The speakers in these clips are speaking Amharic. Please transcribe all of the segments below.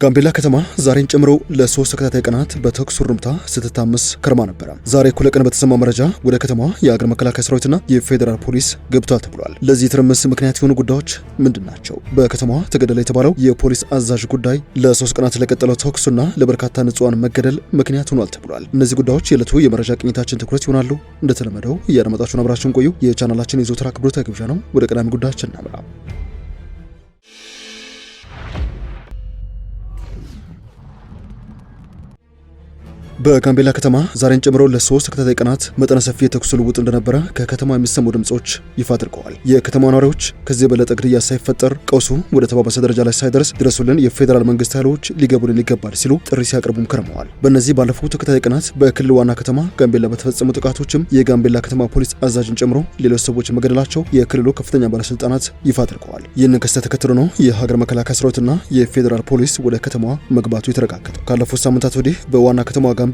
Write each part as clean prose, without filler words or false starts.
ጋምቤላ ከተማ ዛሬን ጨምሮ ለ3 ተከታታይ ቀናት በተኩስ ሩምታ ስትታመስ ከርማ ነበር። ዛሬ እኩለ ቀን በተሰማ መረጃ ወደ ከተማዋ የአገር መከላከያ ሰራዊትና የፌዴራል ፖሊስ ገብቷል ተብሏል። ለዚህ ትርምስ ምክንያት የሆኑ ጉዳዮች ምንድናቸው? በከተማዋ ተገደለ የተባለው የፖሊስ አዛዥ ጉዳይ ለ3 ቀናት ለቀጠለው ተኩስና ለበርካታ ንጹሃን መገደል ምክንያት ሆኗል ተብሏል። እነዚህ ጉዳዮች የዕለቱ የመረጃ ቅኝታችን ትኩረት ይሆናሉ። እንደተለመደው እያደመጣችሁን አብራችሁን ቆዩ። የቻናላችን የዘወትር አክብሮታዊ ግብዣ ነው። ወደ ቀዳሚ ጉዳያችን እናምራ። በጋምቤላ ከተማ ዛሬን ጨምሮ ለ3 ተከታታይ ቀናት መጠነ ሰፊ የተኩስ ልውውጥ እንደነበረ ከከተማ የሚሰሙ ድምጾች ይፋ አድርገዋል። የከተማ ነዋሪዎች ከዚህ የበለጠ ግድያ ሳይፈጠር ቀውሱ ወደ ተባባሰ ደረጃ ላይ ሳይደርስ ድረሱልን፣ የፌዴራል መንግስት ኃይሎች ሊገቡልን ይገባል ሲሉ ጥሪ ሲያቀርቡም ከርመዋል። በእነዚህ ባለፉት ተከታታይ ቀናት በክልል ዋና ከተማ ጋምቤላ በተፈጸሙ ጥቃቶችም የጋምቤላ ከተማ ፖሊስ አዛዥን ጨምሮ ሌሎች ሰዎች መገደላቸው የክልሉ ከፍተኛ ባለስልጣናት ይፋ አድርገዋል። ይህንን ክስተት ተከትሎ ነው የሀገር መከላከያ ሰራዊትና የፌዴራል ፖሊስ ወደ ከተማዋ መግባቱ የተረጋገጠው። ካለፉት ሳምንታት ወዲህ በዋና ከተማ ጋምቤላና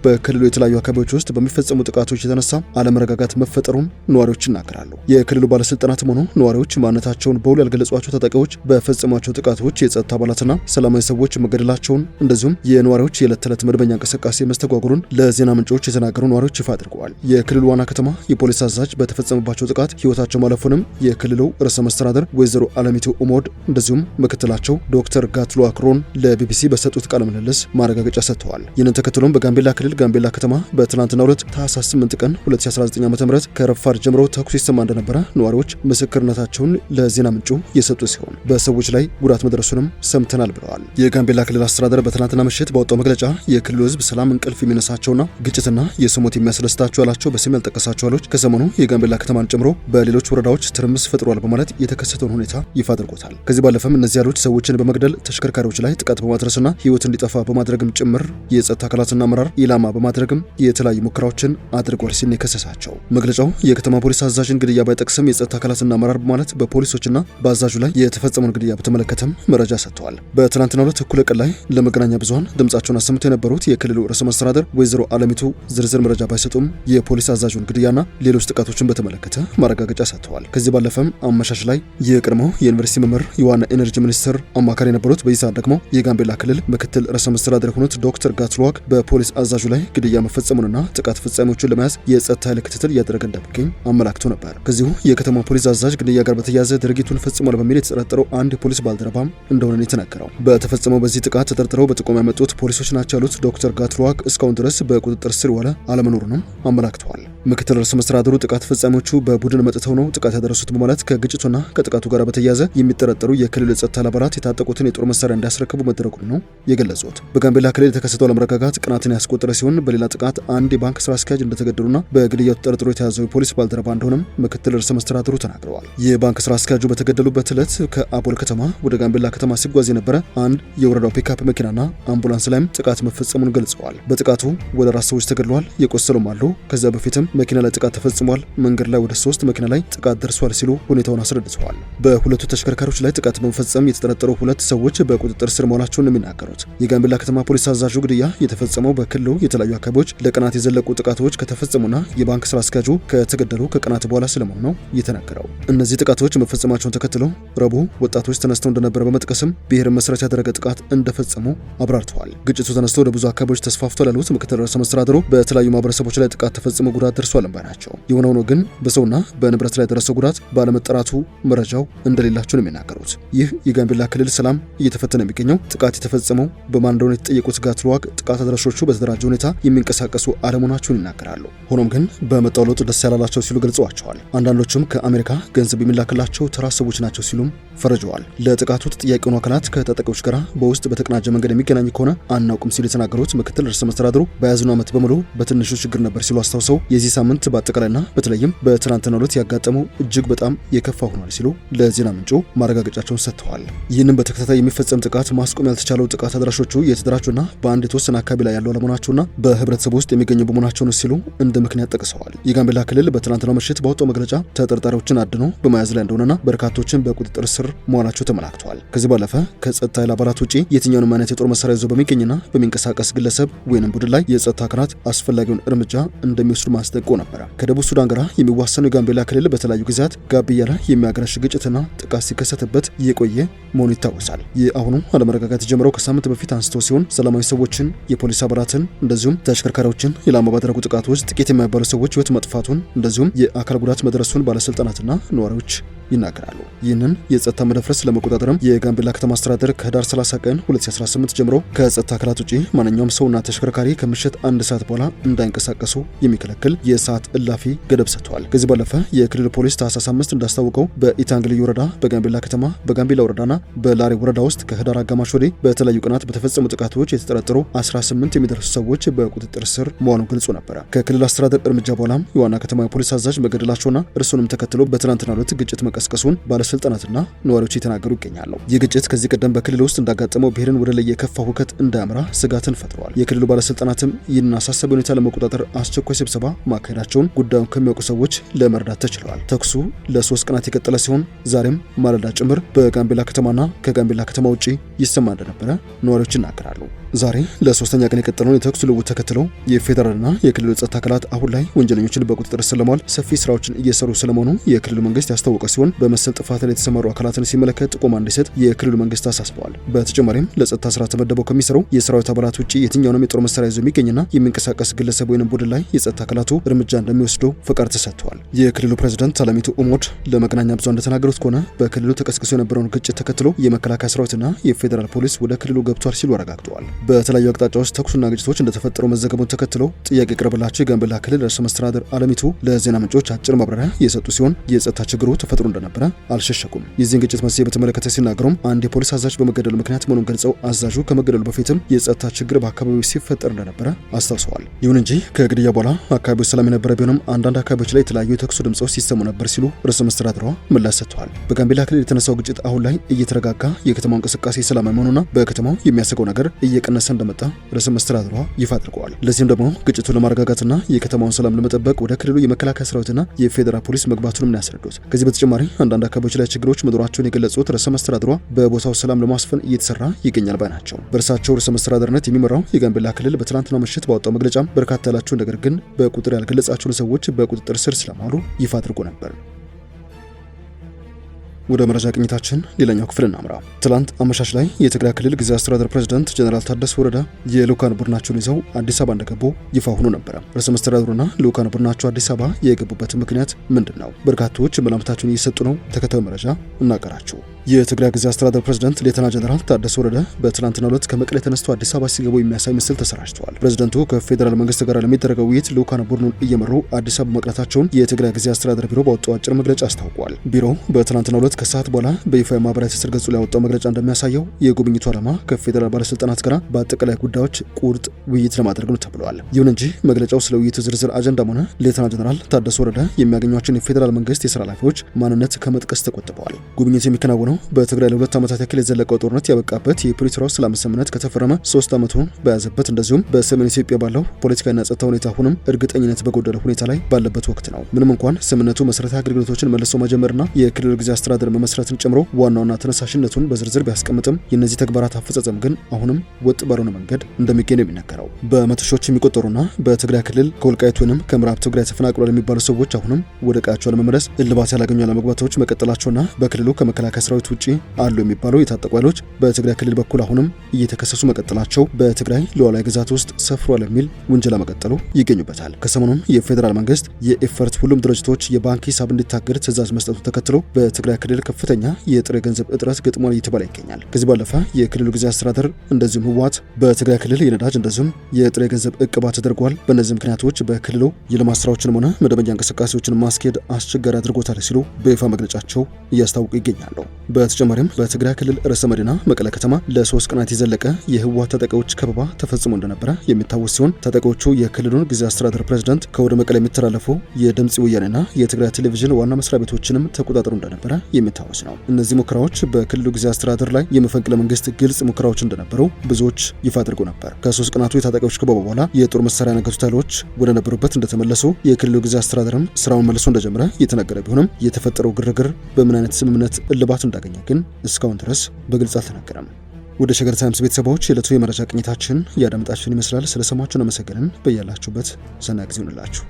በክልሉ የተለያዩ አካባቢዎች ውስጥ በሚፈጸሙ ጥቃቶች የተነሳ አለመረጋጋት መፈጠሩን ነዋሪዎች ይናገራሉ። የክልሉ ባለስልጣናትም ሆኑ ነዋሪዎች ማንነታቸውን በውል ያልገለጿቸው ታጣቂዎች በፈጸሟቸው ጥቃቶች የጸጥታ አባላትና ሰላማዊ ሰዎች መገደላቸውን እንደዚሁም የነዋሪዎች የዕለት ተዕለት መደበኛ እንቅስቃሴ መስተጓጉሉን ለዜና ምንጮች የተናገሩ ነዋሪዎች ይፋ አድርገዋል። የክልሉ ዋና ከተማ የፖሊስ አዛዥ በተፈጸመባቸው ጥቃት ህይወታቸው ማለፉንም የክልሉ ርዕሰ መስተዳድር ወይዘሮ አለሚቱ ኡሞድ እንደዚሁም ምክትላቸው ዶክተር ጋትሎ አክሮን ለቢቢሲ በሰጡት ቃለ ምልልስ ማረጋገጫ ሰጥተዋል። ይህንን ተከትሎም በጋምቤላ ክልል ጋምቤላ ከተማ በትናንትናው ዕለት ታህሳስ 8 ቀን 2019 ዓ.ም ከረፋድ ጀምሮ ተኩስ ይሰማ እንደነበረ ነዋሪዎች ምስክርነታቸውን ለዜና ምንጩ የሰጡ ሲሆን በሰዎች ላይ ጉዳት መድረሱንም ሰምተናል ብለዋል። የጋምቤላ ክልል አስተዳደር በትናንትና ምሽት ባወጣው መግለጫ የክልሉ ህዝብ ሰላም እንቅልፍ የሚነሳቸውና ግጭትና የስሞት የሚያስደስታቸው ያላቸው በስም ያልጠቀሳቸው ኃይሎች ከሰሞኑ የጋምቤላ ከተማን ጨምሮ በሌሎች ወረዳዎች ትርምስ ፈጥሯል በማለት የተከሰተውን ሁኔታ ይፋ አድርጎታል። ከዚህ ባለፈም እነዚህ ኃይሎች ሰዎችን በመግደል ተሽከርካሪዎች ላይ ጥቃት በማድረስና ህይወት እንዲጠፋ በማድረግም ጭምር የጸጥታ አካላትና አመራር ኢላማ በማድረግም የተለያዩ ሙከራዎችን አድርጓል ሲል የከሰሳቸው መግለጫው የከተማ ፖሊስ አዛዥን ግድያ ባይጠቅስም የጸጥታ አካላትና አመራር በማለት በፖሊሶችና በአዛዡ ላይ የተፈጸመውን ግድያ በተመለከተም መረጃ ሰጥተዋል። በትናንትናው ዕለት እኩለ ቀን ላይ ለመገናኛ ብዙሃን ድምጻቸውን አሰምተው የነበሩት የክልሉ ርዕሰ መስተዳድር ወይዘሮ አለሚቱ ዝርዝር መረጃ ባይሰጡም የፖሊስ አዛዡን ግድያና ሌሎች ጥቃቶችን በተመለከተ ማረጋገጫ ሰጥተዋል። ከዚህ ባለፈም አመሻሽ ላይ የቀድሞው የዩኒቨርሲቲ መምህር የዋና ኤነርጂ ሚኒስትር አማካሪ የነበሩት በይሳ ደግሞ የጋምቤላ ክልል ምክትል ርዕሰ መስተዳድር የሆኑት ዶክተር ጋትሉዋክ በፖሊስ አዛዡ ላይ ግድያ መፈጸሙንና ጥቃት ፈጻሚዎችን ለመያዝ የጸጥታ ኃይል ክትትል እያደረገ እንደሚገኝ አመላክቶ ነበር። ከዚሁ የከተማ ፖሊስ አዛዥ ግድያ ጋር በተያያዘ ድርጊቱን ፈጽሟል በሚል የተጠረጠረው አንድ የፖሊስ ባልደረባም እንደሆነ የተነገረው። በተፈጸመው በዚህ ጥቃት ተጠርጥረው በጥቆማ የመጡት ፖሊሶች ናቸው ያሉት ዶክተር ጋትሉዋክ እስካሁን ድረስ በቁጥጥር ስር ዋለ አለመኖሩንም አመላክተዋል። ምክትል ርዕሰ መስተዳድሩ ጥቃት ፈጻሚዎቹ በቡድን መጥተው ነው ጥቃት ያደረሱት በማለት ከግጭቱና ከጥቃቱ ጋር በተያያዘ የሚጠረጠሩ የክልሉ የጸጥታ አባላት የታጠቁትን የጦር መሳሪያ እንዲያስረክቡ መደረጉን ነው የገለጹት። በጋምቤላ ክልል የተከሰተው አለመረጋጋት ቀናትን ያስቆጠረ ሲሆን በሌላ ጥቃት አንድ የባንክ ስራ አስኪያጅ እንደተገደሉና በግድያው ተጠርጥሮ የተያዘው የፖሊስ ባልደረባ እንደሆነም ምክትል ርዕሰ መስተዳድሩ ተናግረዋል። የባንክ ስራ አስኪያጁ በተገደሉበት ዕለት ከአቦል ከተማ ወደ ጋምቤላ ከተማ ሲጓዝ የነበረ አንድ የወረዳው ፒካፕ መኪናና አምቡላንስ ላይም ጥቃት መፈጸሙን ገልጸዋል። በጥቃቱ ወደ 4 ሰዎች ተገድለዋል፣ የቆሰሉም አሉ። ከዚያ በፊትም መኪና ላይ ጥቃት ተፈጽሟል፣ መንገድ ላይ ወደ 3 መኪና ላይ ጥቃት ደርሷል ሲሉ ሁኔታውን አስረድተዋል። በሁለቱ ተሽከርካሪዎች ላይ ጥቃት በመፈጸም የተጠረጠሩ 2 ሰዎች በቁጥጥር ስር መሆናቸውን ነው የሚናገሩት። የጋምቤላ ከተማ ፖሊስ አዛዡ ግድያ የተፈጸመው በክልሉ የተለያዩ አካባቢዎች ለቀናት የዘለቁ ጥቃቶች ከተፈጸሙና የባንክ ስራ አስኪያጁ ከተገደሉ ከቀናት በኋላ ስለመሆኑ ነው የተነገረው። እነዚህ ጥቃቶች መፈጸማቸውን ተከትሎ ረቡዕ ወጣቶች ተነስተው እንደነበረ በመጥቀስም ብሔርን መሰረት ያደረገ ጥቃት እንደፈጸሙ አብራርተዋል። ግጭቱ ተነስቶ ወደ ብዙ አካባቢዎች ተስፋፍቷል ያሉት ምክትል ርዕሰ መስተዳድሩ በተለያዩ ማህበረሰቦች ላይ ጥቃት ተፈጽሞ ጉዳት ደርሷል ባይ ናቸው። የሆነ ሆኖ ግን በሰውና በንብረት ላይ የደረሰው ጉዳት ባለመጠራቱ መረጃው እንደሌላቸው ነው የሚናገሩት። ይህ የጋምቤላ ክልል ሰላም እየተፈተነ የሚገኘው ጥቃት የተፈጸመው በማን እንደሆነ የተጠየቁት ጋትሉዋክ ጥቃት አድራሾቹ በተደራጀ ሁኔታ የሚንቀሳቀሱ አለመሆናቸውን ይናገራሉ። ሆኖም ግን በመጣው ለውጥ ደስ ያላላቸው ሲሉ ገልጸዋቸዋል። አንዳንዶቹም ከአሜሪካ ገንዘብ የሚላክላቸው ተራ ሰዎች ናቸው ሲሉም ፈርጀዋል። ለጥቃቱ ተጠያቂ የሆኑ አካላት ከታጣቂዎች ጋር በውስጥ በተቀናጀ መንገድ የሚገናኝ ከሆነ አናውቅም ሲሉ የተናገሩት ምክትል ርዕሰ መስተዳድሩ በያዝነው ዓመት በሙሉ በትንሹ ችግር ነበር ሲሉ አስታውሰው የዚህ ሳምንት በአጠቃላይና በተለይም በትናንትናው ዕለት ያጋጠመው እጅግ በጣም የከፋ ሆኗል ሲሉ ለዜና ምንጩ ማረጋገጫቸውን ሰጥተዋል። ይህንን በተከታታይ የሚፈጸም ጥቃት ማስቆም ያልተቻለው ጥቃት አድራሾቹ የተደራጁና በአንድ የተወሰነ አካባቢ ላይ ያለው አለመሆናቸውና በህብረተሰቡ ውስጥ የሚገኙ በመሆናቸው ነው ሲሉ እንደ ምክንያት ጠቅሰዋል። የጋምቤላ ክልል በትናንትናው ምሽት ባወጣው መግለጫ ተጠርጣሪዎችን አድኖ በመያዝ ላይ እንደሆነና በርካቶችን በቁጥጥር ስር መዋላቸው ተመላክተዋል። ከዚህ ባለፈ ከጸጥታ ኃይል አባላት ውጪ የትኛውንም አይነት የጦር መሳሪያ ይዞ በሚገኝና በሚንቀሳቀስ ግለሰብ ወይንም ቡድን ላይ የጸጥታ አካላት አስፈላጊውን እርምጃ እንደሚወስዱ ማስጠንቀቂያ አስጠንቅቆ ነበር። ከደቡብ ሱዳን ጋር የሚዋሰነው የጋምቤላ ክልል በተለያዩ ጊዜያት ጋብ እያለ የሚያገረሽ ግጭትና ጥቃት ሲከሰትበት የቆየ መሆኑ ይታወሳል። የአሁኑ አለመረጋጋት የጀመረው ከሳምንት በፊት አንስቶ ሲሆን ሰላማዊ ሰዎችን፣ የፖሊስ አባላትን እንደዚሁም ተሽከርካሪዎችን ኢላማ ባደረጉ ጥቃት ውስጥ ጥቂት የማይባሉ ሰዎች ሕይወት መጥፋቱን እንደዚሁም የአካል ጉዳት መድረሱን ባለስልጣናትና ነዋሪዎች ይናገራሉ። ይህንን የጸጥታ መደፍረስ ለመቆጣጠርም የጋምቤላ ከተማ አስተዳደር ከህዳር 30 ቀን 2018 ጀምሮ ከጸጥታ አካላት ውጪ ማንኛውም ሰውና ተሽከርካሪ ከምሽት 1 ሰዓት በኋላ እንዳይንቀሳቀሱ የሚከለክል የሰዓት እላፊ ገደብ ሰጥቷል። ከዚህ ባለፈ የክልል ፖሊስ ታህሳስ 5 እንዳስታወቀው በኢታንግሊ ወረዳ፣ በጋምቤላ ከተማ፣ በጋምቤላ ወረዳና በላሬ ወረዳ ውስጥ ከህዳር አጋማሽ ወዲህ በተለያዩ ቀናት በተፈጸሙ ጥቃቶች የተጠረጠሩ 18 የሚደርሱ ሰዎች በቁጥጥር ስር መዋሉን ገልጾ ነበረ። ከክልል አስተዳደር እርምጃ በኋላም የዋና ከተማ የፖሊስ አዛዥ መገደላቸውና እርሱንም ተከትሎ በትናንትናው ዕለት ግጭት መቀስቀሱን ባለስልጣናትና ነዋሪዎች የተናገሩ ይገኛሉ። ይህ ግጭት ከዚህ ቀደም በክልል ውስጥ እንዳጋጠመው ብሔርን ወደ ላይ የከፋ ሁከት እንዳያመራ ስጋትን ፈጥሯል። የክልሉ ባለስልጣናትም ይህንን አሳሳቢ ሁኔታ ለመቆጣጠር አስቸኳይ ስብሰባ ማካሄዳቸውን ጉዳዩን ከሚያውቁ ሰዎች ለመረዳት ተችሏል። ተኩሱ ለ3 ቀናት የቀጠለ ሲሆን ዛሬም ማለዳ ጭምር በጋምቤላ ከተማና ከጋምቤላ ከተማ ውጪ ይሰማ እንደነበረ ነዋሪዎች ይናገራሉ። ዛሬ ለሶስተኛ ቀን የቀጠለውን የተኩስ ልውውጥ ተከትሎ የፌዴራልና የክልሉ ጸጥታ አካላት አሁን ላይ ወንጀለኞችን በቁጥጥር ስር ለማዋል ሰፊ ስራዎችን እየሰሩ ስለመሆኑ የክልሉ መንግስት ያስታወቀ ሲሆን በመሰል ጥፋት ላይ የተሰማሩ አካላትን ሲመለከት ጥቆማ እንዲሰጥ የክልሉ መንግስት አሳስበዋል። በተጨማሪም ለጸጥታ ስራ ተመደበው ከሚሰሩ የሰራዊት አባላት ውጪ የትኛውንም የጦር መሳሪያ ይዞ የሚገኝና የሚንቀሳቀስ ግለሰብ ወይም ቡድን ላይ የጸጥታ አካላቱ እርምጃ እንደሚወስዱ ፈቃድ ተሰጥተዋል። የክልሉ ፕሬዝዳንት አለሚቱ ኡሞድ ለመገናኛ ብዙሃን እንደተናገሩት ከሆነ በክልሉ ተቀስቅሶ የነበረውን ግጭት ተከትሎ የመከላከያ ሰራዊትና የፌዴራል ፖሊስ ወደ ክልሉ ገብቷል ሲሉ አረጋግጠዋል። በተለያዩ አቅጣጫዎች ተኩስና ግጭቶች እንደተፈጠሩ መዘገቡን ተከትሎ ጥያቄ የቀረበላቸው የጋምቤላ ክልል ርዕሰ መስተዳድር አለሚቱ ለዜና ምንጮች አጭር ማብራሪያ የሰጡ ሲሆን የጸጥታ ችግሩ ተፈጥሮ እንደነበረ አልሸሸጉም። የዚህን ግጭት መንስኤ በተመለከተ ሲናገሩም አንድ የፖሊስ አዛዥ በመገደሉ ምክንያት መሆኑን ገልጸው አዛዡ ከመገደሉ በፊትም የጸጥታ ችግር በአካባቢው ሲፈጠር እንደነበረ አስታውሰዋል። ይሁን እንጂ ከግድያ በኋላ አካባቢው ሰላም የነበረ ቢሆንም አንዳንድ አካባቢዎች ላይ የተለያዩ የተኩስ ድምጾች ሲሰሙ ነበር ሲሉ ርዕሰ መስተዳድሯ ምላሽ ሰጥተዋል። በጋምቤላ ክልል የተነሳው ግጭት አሁን ላይ እየተረጋጋ የከተማው እንቅስቃሴ ሰላማዊ መሆኑና በከተማው የሚያሰገው ነገር እየቀነሰ እንደመጣ ርዕሰ መስተዳድሯ ይፋ አድርገዋል። ለዚህም ደግሞ ግጭቱን ለማረጋጋትና የከተማውን ሰላም ለመጠበቅ ወደ ክልሉ የመከላከያ ሰራዊትና የፌዴራል ፖሊስ መግባቱንም ያስረዱት። ከዚህ በተጨማሪ አንዳንድ አካባቢዎች ላይ ችግሮች መኖራቸውን የገለጹት ርዕሰ መስተዳድሯ በቦታው ሰላም ለማስፈን እየተሰራ ይገኛል ባይ ናቸው። በእርሳቸው ርዕሰ መስተዳድርነት የሚመራው የጋምቤላ ክልል በትናንትናው ምሽት ባወጣው መግለጫም በርካታ ያላቸው ነገር ግን በቁጥር ያልገለጻቸውን ሰዎች በቁጥጥር ስር ስለማዋሉ ይፋ አድርጎ ነበር። ወደ መረጃ ቅኝታችን ሌላኛው ክፍል እናምራ። ትላንት አመሻሽ ላይ የትግራይ ክልል ጊዜያዊ አስተዳደር ፕሬዝዳንት ጀነራል ታደሰ ወረደ የልኡካን ቡድናቸውን ይዘው አዲስ አበባ እንደገቡ ይፋ ሆኖ ነበር። ርዕሰ መስተዳድሩና ልኡካን ቡድናቸው አዲስ አበባ የገቡበት ምክንያት ምንድነው? በርካቶች መላምታቸውን እየሰጡ ነው። ተከታዩ መረጃ እናቀራችሁ። የትግራይ ጊዜያዊ አስተዳደር ፕሬዝዳንት ሌተና ጀነራል ታደሰ ወረደ በትላንትናው ዕለት ከመቀሌ ተነስተው አዲስ አበባ ሲገቡ የሚያሳይ ምስል ተሰራጭቷል። ፕሬዝዳንቱ ከፌዴራል መንግስት ጋር ለሚደረገው ውይይት ልኡካን ቡድኑን እየመሩ አዲስ አበባ መቅረታቸውን የትግራይ ጊዜያዊ አስተዳደር ቢሮ ባወጣው አጭር መግለጫ አስታውቋል። ቢሮው በትላንትናው ዕለት ከሰዓት በኋላ በይፋ የማህበራዊ ትስስር ገጹ ላይ ያወጣው መግለጫ እንደሚያሳየው የጉብኝቱ ዓላማ ከፌዴራል ባለስልጣናት ጋር በአጠቃላይ ጉዳዮች ቁርጥ ውይይት ለማድረግ ነው ተብሏል። ይሁን እንጂ መግለጫው ስለ ውይይቱ ዝርዝር አጀንዳም ሆነ ሌተና ጀነራል ታደሰ ወረደ የሚያገኟቸውን የፌዴራል መንግስት የስራ ኃላፊዎች ማንነት ከመጥቀስ ተቆጥበዋል። ጉብኝቱ የሚከናወነው በትግራይ ለ2 ዓመታት ያክል የዘለቀው ጦርነት ያበቃበት የፕሪቶሪያው ሰላም ስምምነት ከተፈረመ 3 ዓመቱን በያዘበት እንደዚሁም በሰሜን ኢትዮጵያ ባለው ፖለቲካና ጸጥታ ሁኔታ አሁንም እርግጠኝነት በጎደለ ሁኔታ ላይ ባለበት ወቅት ነው። ምንም እንኳን ስምምነቱ መሰረታዊ አገልግሎቶችን መልሶ መጀመርና የክልል ጊዜያዊ አስተዳደር መመስረትን ጨምሮ ዋናውና ተነሳሽነቱን በዝርዝር ቢያስቀምጥም የእነዚህ ተግባራት አፈጻጸም ግን አሁንም ወጥ ባልሆነ መንገድ እንደሚገኝ ነው የሚነገረው። በመቶ ሺዎች የሚቆጠሩና በትግራይ ክልል ከወልቃይት ወይንም ከምዕራብ ትግራይ ተፈናቅሏል የሚባሉ ሰዎች አሁንም ወደ ቀያቸው ለመመለስ እልባት ያላገኙ አለመግባባቶች መቀጠላቸውና በክልሉ ከመከላከያ ሰራዊት ውጪ አሉ የሚባሉ የታጠቁ ኃይሎች በትግራይ ክልል በኩል አሁንም እየተከሰሱ መቀጠላቸው በትግራይ ሉዓላዊ ግዛት ውስጥ ሰፍሯል የሚል ውንጀላ መቀጠሉ ይገኙበታል። ከሰሞኑም የፌዴራል መንግስት የኤፈርት ሁሉም ድርጅቶች የባንክ ሂሳብ እንዲታገድ ትዕዛዝ መስጠቱ ተከትሎ በትግራይ ክልል ከፍተኛ የጥሬ ገንዘብ እጥረት ገጥሟል እየተባለ ይገኛል። ከዚህ ባለፈ የክልሉ ጊዜያዊ አስተዳደር እንደዚሁም ህወሓት በትግራይ ክልል የነዳጅ እንደዚሁም የጥሬ ገንዘብ እቅባ ተደርጓል። በእነዚህ ምክንያቶች በክልሉ የልማት ስራዎችንም ሆነ መደበኛ እንቅስቃሴዎችን ማስኬድ አስቸጋሪ አድርጎታል ሲሉ በይፋ መግለጫቸው እያስታወቁ ይገኛሉ። በተጨማሪም በትግራይ ክልል ርዕሰ መዲና መቀለ ከተማ ለ3 ቀናት የዘለቀ የህወሓት ተጠቂዎች ከበባ ተፈጽሞ እንደነበረ የሚታወስ ሲሆን ተጠቂዎቹ የክልሉን ጊዜያዊ አስተዳደር ፕሬዝዳንት ከወደ መቀለ የሚተላለፉ የድምጽ ወያኔና የትግራይ ቴሌቪዥን ዋና መስሪያ ቤቶችንም ተቆጣጥሮ እንደነበረ የሚታወስ ነው። እነዚህ ሙከራዎች በክልሉ ጊዜያዊ አስተዳደር ላይ የመፈንቅለ መንግስት ግልጽ ሙከራዎች እንደነበሩ ብዙዎች ይፋ አድርጎ ነበር። ከ3 ቀናቱ የታጣቂዎች ከበባ በኋላ የጦር መሳሪያ ያነገቱት ኃይሎች ወደ ነበሩበት እንደተመለሱ የክልሉ ጊዜያዊ አስተዳደርም ስራውን መልሶ እንደጀመረ የተነገረ ቢሆንም የተፈጠረው ግርግር በምን አይነት ስምምነት እልባት እንዳገኘ ግን እስካሁን ድረስ በግልጽ አልተነገረም። ወደ ሸገር ታይምስ ቤተሰቦች የዕለቱ የመረጃ ቅኝታችን ያዳመጣችሁን ይመስላል። ስለሰማችሁን አመሰግነን። በያላችሁበት ሰናይ ጊዜ ይሁንላችሁ።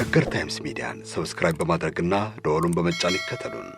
ሸገር ታይምስ ሚዲያን ሰብስክራይብ በማድረግና ደወሉን በመጫን ይከተሉን።